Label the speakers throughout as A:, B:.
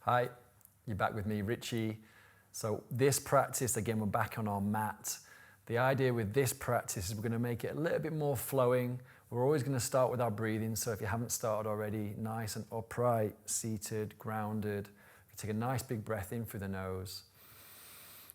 A: Hi, you're back with me, Richie. So this practice, again, we're back on our mat. The idea with this practice is we're going to make it a little bit more flowing. We're always going to start with our breathing. So if you haven't started already, nice and upright, seated, grounded. Take a nice big breath in through the nose.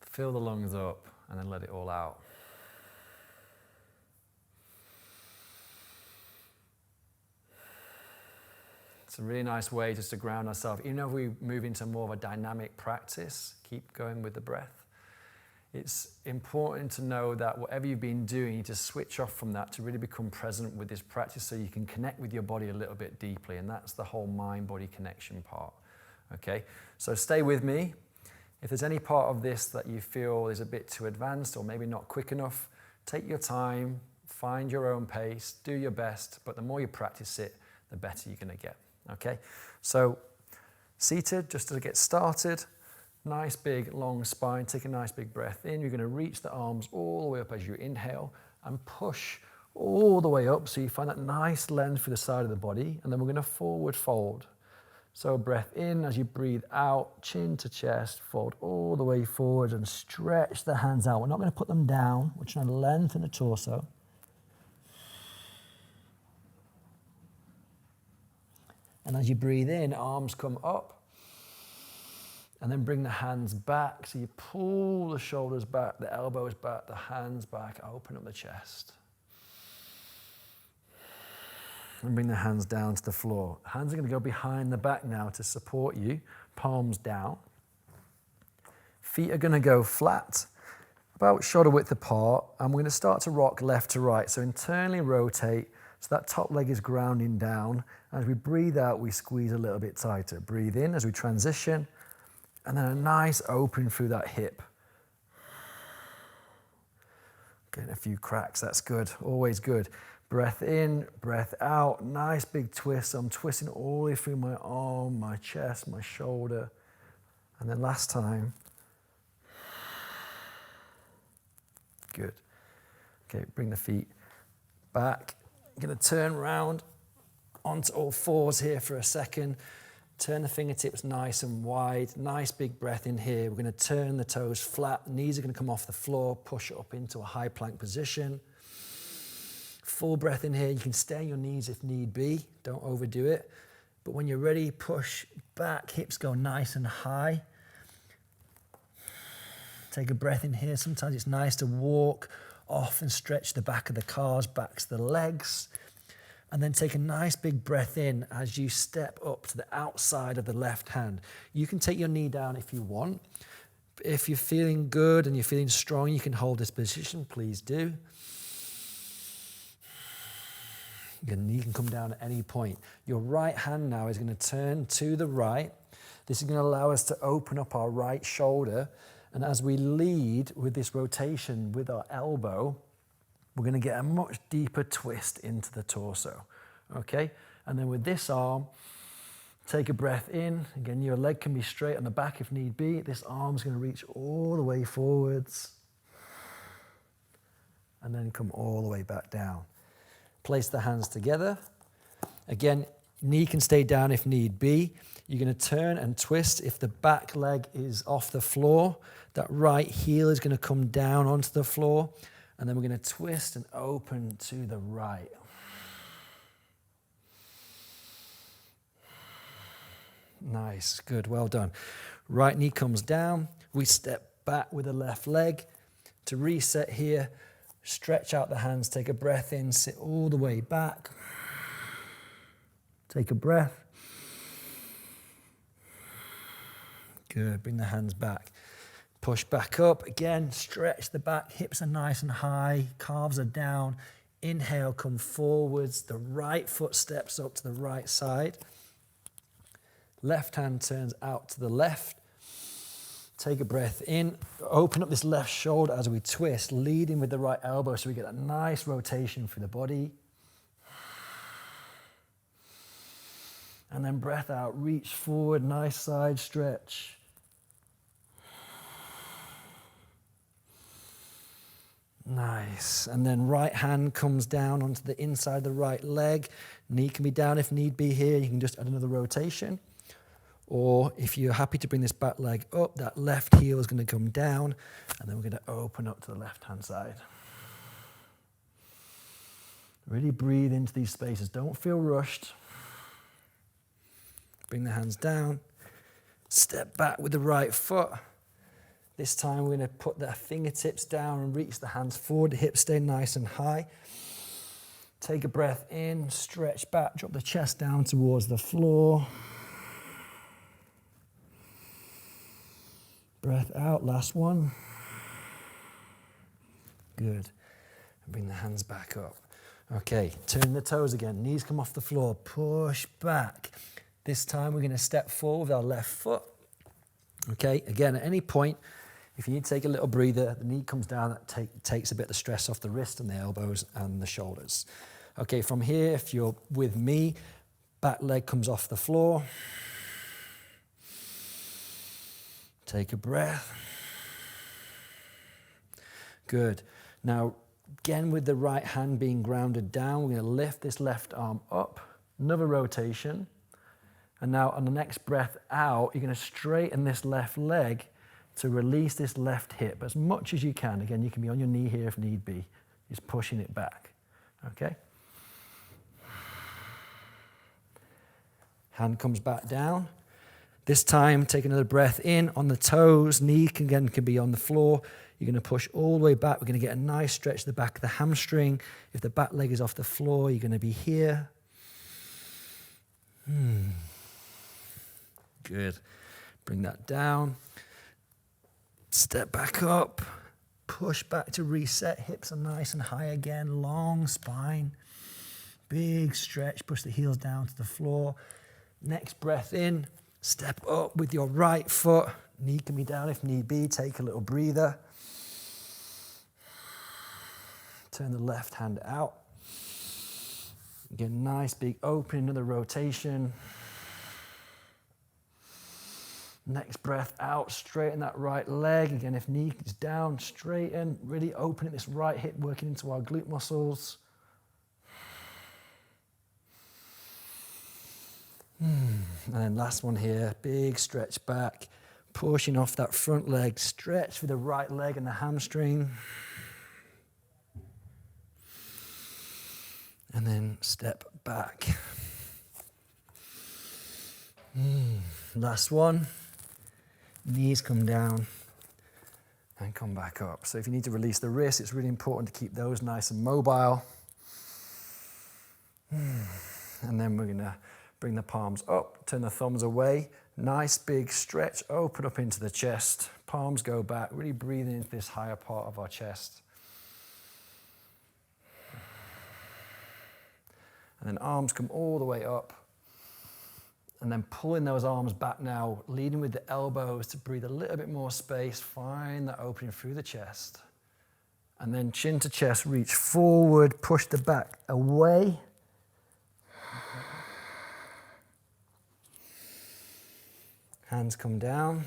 A: Fill the lungs up and then let it all out. It's a really nice way just to ground ourselves. Even if we move into more of a dynamic practice, keep going with the breath. It's important to know that whatever you've been doing, you need to switch off from that to really become present with this practice so you can connect with your body a little bit deeply. And that's the whole mind-body connection part. Okay, so stay with me. If there's any part of this that you feel is a bit too advanced or maybe not quick enough, take your time, find your own pace, do your best. But the more you practice it, the better you're going to get. Okay, so seated, just to get started, nice big long spine, take a nice big breath in. You're going to reach the arms all the way up as you inhale and push all the way up so you find that nice length through the side of the body, and then we're going to forward fold. So breath in as you breathe out, chin to chest, fold all the way forward and stretch the hands out. We're not going to put them down, we're trying to lengthen the torso. And as you breathe in, arms come up. And then bring the hands back. So you pull the shoulders back, the elbows back, the hands back, open up the chest. And bring the hands down to the floor. Hands are going to go behind the back now to support you. Palms down. Feet are going to go flat, about shoulder width apart. And we're going to start to rock left to right. So internally rotate. So that top leg is grounding down. As we breathe out, we squeeze a little bit tighter. Breathe in as we transition. And then a nice open through that hip. Getting a few cracks, that's good, always good. Breath in, breath out, nice big twist. I'm twisting all the way through my arm, my chest, my shoulder. And then last time. Good. Okay, bring the feet back. I'm going to turn around onto all fours here for a second. Turn the fingertips nice and wide. Nice big breath in here. We're going to turn the toes flat. Knees are going to come off the floor. Push it up into a high plank position. Full breath in here. You can stay on your knees if need be. Don't overdo it. But when you're ready, push back. Hips go nice and high. Take a breath in here. Sometimes it's nice to walk off and stretch the back of the calves, backs of the legs. And then take a nice big breath in as you step up to the outside of the left hand. You can take your knee down if you want. If you're feeling good and you're feeling strong, you can hold this position, please do. Your knee can come down at any point. Your right hand now is going to turn to the right. This is going to allow us to open up our right shoulder. And as we lead with this rotation with our elbow, we're going to get a much deeper twist into the torso, okay? And then with this arm, take a breath in. Again, your leg can be straight on the back if need be. This arm's going to reach all the way forwards and then come all the way back down. Place the hands together. Again, knee can stay down if need be. You're going to turn and twist. If the back leg is off the floor, that right heel is going to come down onto the floor. And then we're going to twist and open to the right. Nice, good, well done. Right knee comes down. We step back with the left leg. To reset here, stretch out the hands, take a breath in, sit all the way back. Take a breath. Good, bring the hands back. Push back up, again, stretch the back, hips are nice and high, calves are down. Inhale, come forwards, the right foot steps up to the right side. Left hand turns out to the left. Take a breath in, open up this left shoulder as we twist, leading with the right elbow so we get a nice rotation through the body. And then breath out, reach forward, nice side stretch. Nice. And then right hand comes down onto the inside of the right leg. Knee can be down if need be here. You can just add another rotation.
B: Or if you're happy to bring this back leg up, that left heel is going to come down, and then we're going to open up to the left-hand side. Really breathe into these spaces. Don't feel rushed. Bring the hands down. Step back with the right foot. This time we're going to put the fingertips down and reach the hands forward. The hips stay nice and high. Take a breath in, stretch back, drop the chest down towards the floor. Breath out, last one. Good. And bring the hands back up. Okay, turn the toes again. Knees come off the floor. Push back. This time we're going to step forward with our left foot. Okay, again, at any point, if you need to take a little breather, the knee comes down, that takes a bit of the stress off the wrist and the elbows and the shoulders. Okay, from here, if you're with me, back leg comes off the floor. Take a breath. Good. Now, again, with the right hand being grounded down, we're going to lift this left arm up. Another rotation. And now on the next breath out, you're going to straighten this left leg to release this left hip as much as you can. Again, you can be on your knee here if need be. Just pushing it back. Okay? Hand comes back down. This time, take another breath in on the toes. Knee can be on the floor. You're going to push all the way back. We're going to get a nice stretch to the back of the hamstring. If the back leg is off the floor, you're going to be here. Good. Bring that down. Step back up. Push back to reset. Hips are nice and high again. Long spine. Big stretch. Push the heels down to the floor. Next breath in. Step up with your right foot. Knee can be down if need be. Take a little breather. Turn the left hand out. Again, nice big open, another rotation. Next breath out, straighten that right leg. Again, if knee is down, straighten. Really opening this right hip, working into our glute muscles. And then last one here, big stretch back, pushing off that front leg, stretch for the right leg and the hamstring. And then step back. Last one. Knees come down and come back up. So if you need to release the wrists, it's really important to keep those nice and mobile. And then we're going to bring the palms up, turn the thumbs away. Nice big stretch, open up into the chest. Palms go back, really breathing into this higher part of our chest. And then arms come all the way up. And then pulling those arms back now, leading with the elbows to breathe a little bit more space. Find that opening through the chest. And then chin to chest, reach forward, push the back away. Hands come down,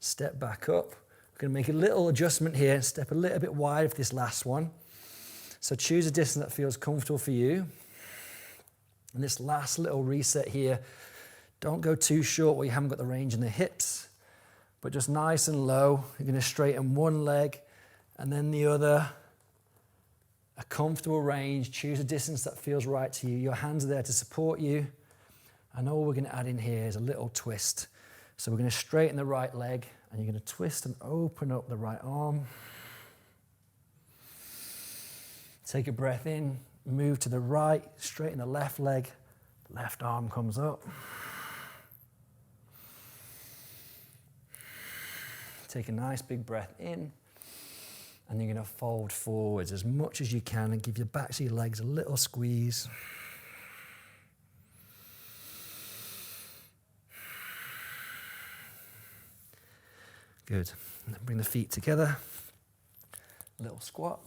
B: step back up. We're going to make a little adjustment here and step a little bit wide for this last one. So choose a distance that feels comfortable for you. And this last little reset here, don't go too short where you haven't got the range in the hips, but just nice and low. You're going to straighten one leg and then the other. A comfortable range. Choose a distance that feels right to you. Your hands are there to support you. And all we're going to add in here is a little twist. So we're going to straighten the right leg and you're going to twist and open up the right arm. Take a breath in, move to the right, straighten the left leg, left arm comes up. Take a nice big breath in, and you're going to fold forwards as much as you can and give your backs of your legs a little squeeze. Good. And then bring the feet together. Little squat.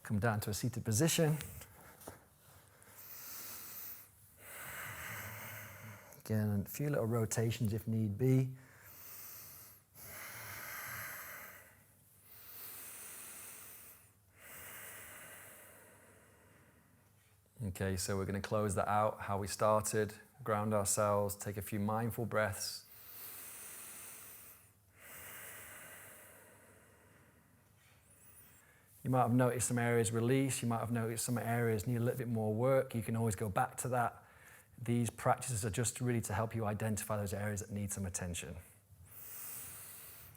B: Come down to a seated position. Again, a few little rotations if need be.
A: Okay, so we're going to close that out how we started, ground ourselves, take a few mindful breaths. You might have noticed some areas release, you might have noticed some areas need a little bit more work. You can always go back to that. These practices are just really to help you identify those areas that need some attention.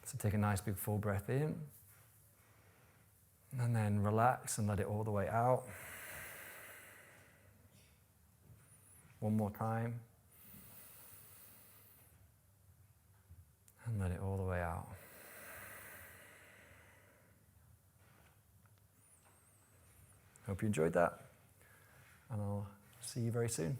A: So take a nice big full breath in, and then relax and let it all the way out. One more time. And let it all the way out. Hope you enjoyed that, and I'll see you very soon.